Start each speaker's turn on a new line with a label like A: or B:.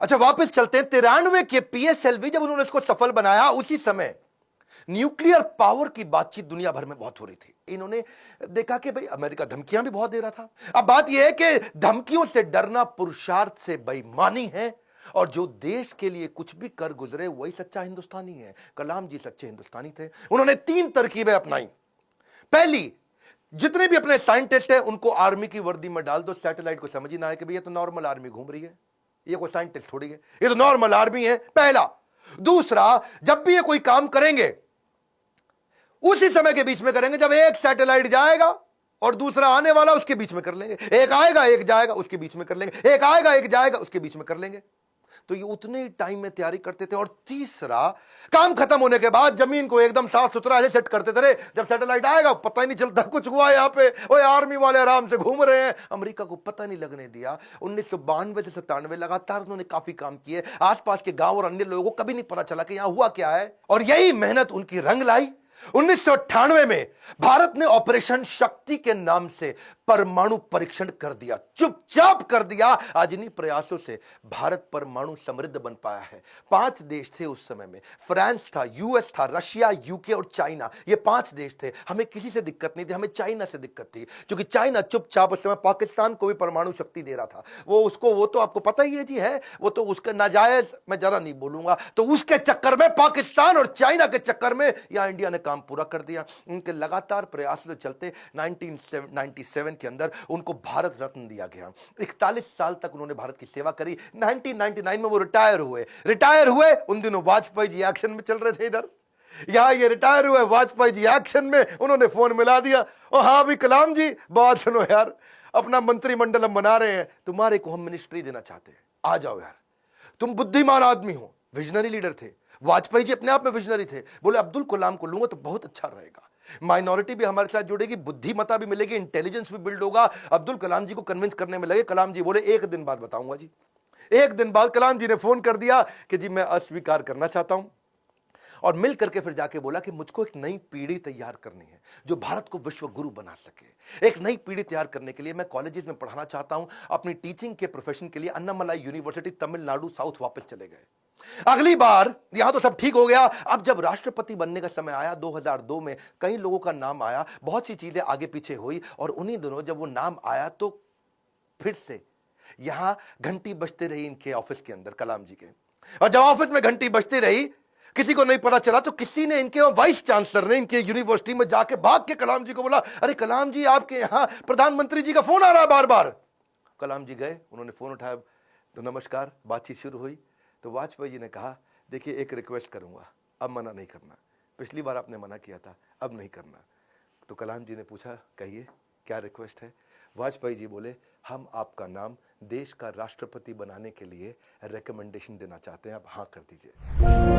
A: अच्छा, वापस चलते हैं 93 के पीएसएलवी, जब उन्होंने इसको सफल बनाया, उसी समय न्यूक्लियर पावर की बातचीत दुनिया भर में बहुत हो रही थी। इन्होंने देखा कि भाई अमेरिका धमकियां भी बहुत दे रहा था। अब बात यह है कि धमकियों से डरना पुरुषार्थ से बेईमानी है, और जो देश के लिए कुछ भी कर गुजरे वही सच्चा हिंदुस्तानी है। कलाम जी सच्चे हिंदुस्तानी थे। उन्होंने 3 तरकीबें अपनाई। पहली, जितने भी अपने साइंटिस्ट हैं उनको आर्मी की वर्दी में डाल दो। सैटेलाइट को समझ ही ना आए कि भैया तो नॉर्मल आर्मी घूम रही है, ये कोई साइंटिस्ट थोड़ी है, ये तो नॉर्मल आर्मी है, पहला। दूसरा, जब भी ये कोई काम करेंगे उसी समय के बीच में करेंगे जब एक सैटेलाइट जाएगा और दूसरा आने वाला, उसके बीच में कर लेंगे। एक आएगा एक जाएगा, उसके बीच में कर लेंगे। एक आएगा एक जाएगा, उसके बीच में कर लेंगे। तो ये उतने ही टाइम में तैयारी करते थे। और तीसरा, काम खत्म होने के बाद जमीन को एकदम साफ सुथरा ऐसे सेट करते थे, जब सैटेलाइट आएगा पता ही नहीं चलता कुछ हुआ यहां पे, ओए आर्मी वाले आराम से घूम रहे हैं। अमेरिका को पता नहीं लगने दिया। 1992 से 97 लगातार उन्होंने काफी काम किए। आसपास के गांव और अन्य लोगों को कभी नहीं पता चला कि यहां हुआ क्या है, और यही मेहनत उनकी रंग लाई। 1998 में भारत ने ऑपरेशन शक्ति के नाम से परमाणु परीक्षण कर दिया, चुपचाप कर दिया। आज इन्हीं प्रयासों से भारत परमाणु समृद्ध बन पाया है। 5 देश थे उस समय में, फ्रांस था, यूएस था, रशिया, यूके और चाइना। ये 5 देश थे। हमें किसी से दिक्कत नहीं थी, हमें चाइना से दिक्कत थी, क्योंकि चाइना चुपचाप उस समय पाकिस्तान को भी परमाणु शक्ति दे रहा था। वो तो आपको पता ही है जी, है वो तो उसका नाजायज, मैं ज्यादा नहीं बोलूंगा। तो उसके चक्कर में, पाकिस्तान और चाइना के चक्कर में यहां इंडिया ने काम पूरा कर दिया। उनके लगातार प्रयास के चलते 1997 के अंदर उनको भारत रत्न दिया गया। 41 साल तक उन्होंने भारत की सेवा करी। 1999 में वो रिटायर हुए। उन दिनों वाजपेयी जी एक्शन में चल रहे थे इधर, यहां ये रिटायर हुए, वाजपेयी जी एक्शन में। उन्होंने फोन मिला दिया, ओ हाँ भी कलाम जी, बात सुनो यार, अपना मंत्रिमंडल हम बना रहे हैं, तुम्हारे को हम मिनिस्ट्री देना चाहते हैं, आ जाओ यार। तुम बुद्धिमान आदमी हो, विजनरी लीडर थे। वाजपेयी जी अपने आप में विजनरी थे। बोले अब्दुल कलाम को लूंगा तो बहुत अच्छा रहेगा, माइनॉरिटी भी हमारे साथ जुड़ेगी, बुद्धिमता भी मिलेगी, इंटेलिजेंस भी बिल्ड होगा। अब्दुल कलाम जी को कन्विंस करने में लगे। कलाम जी बोले 1 दिन बाद बताऊंगा जी। 1 दिन बाद कलाम जी ने फोन कर दिया कि जी मैं अस्वीकार करना चाहता हूं, और मिल करके फिर जाके बोला कि मुझको एक नई पीढ़ी तैयार करनी है जो भारत को विश्व गुरु बना सके। एक नई पीढ़ी तैयार करने के लिए मैं कॉलेजेस में पढ़ाना चाहता हूं। अपनी टीचिंग के प्रोफेशन के लिए अन्नामलाई यूनिवर्सिटी, तमिलनाडु साउथ वापस चले गए। अगली बार यहां तो सब ठीक हो गया। अब जब राष्ट्रपति बनने का समय आया 2002 में, कई लोगों का नाम आया, बहुत सी चीजें आगे पीछे हुई, और उन्हीं दिनों जब वो नाम आया तो फिर से यहां घंटी बजती रही इनके ऑफिस के अंदर, कलाम जी के। और जब ऑफिस में घंटी बजती रही, किसी को नहीं पता चला, तो किसी ने, इनके वाइस चांसलर ने इनके यूनिवर्सिटी में जाके भाग के कलाम जी को बोला, अरे कलाम जी आपके यहां प्रधानमंत्री जी का फोन आ रहा है बार बार। कलाम जी गए, उन्होंने फोन उठाया, तो नमस्कार, बातचीत शुरू हुई। तो वाजपेयी जी ने कहा, देखिए एक रिक्वेस्ट करूंगा, अब मना नहीं करना, पिछली बार आपने मना किया था, अब नहीं करना। तो कलाम जी ने पूछा, कहिए क्या रिक्वेस्ट है। वाजपेयी जी बोले, हम आपका नाम देश का राष्ट्रपति बनाने के लिए रिकमेंडेशन देना चाहते हैं, आप हाँ कर दीजिए।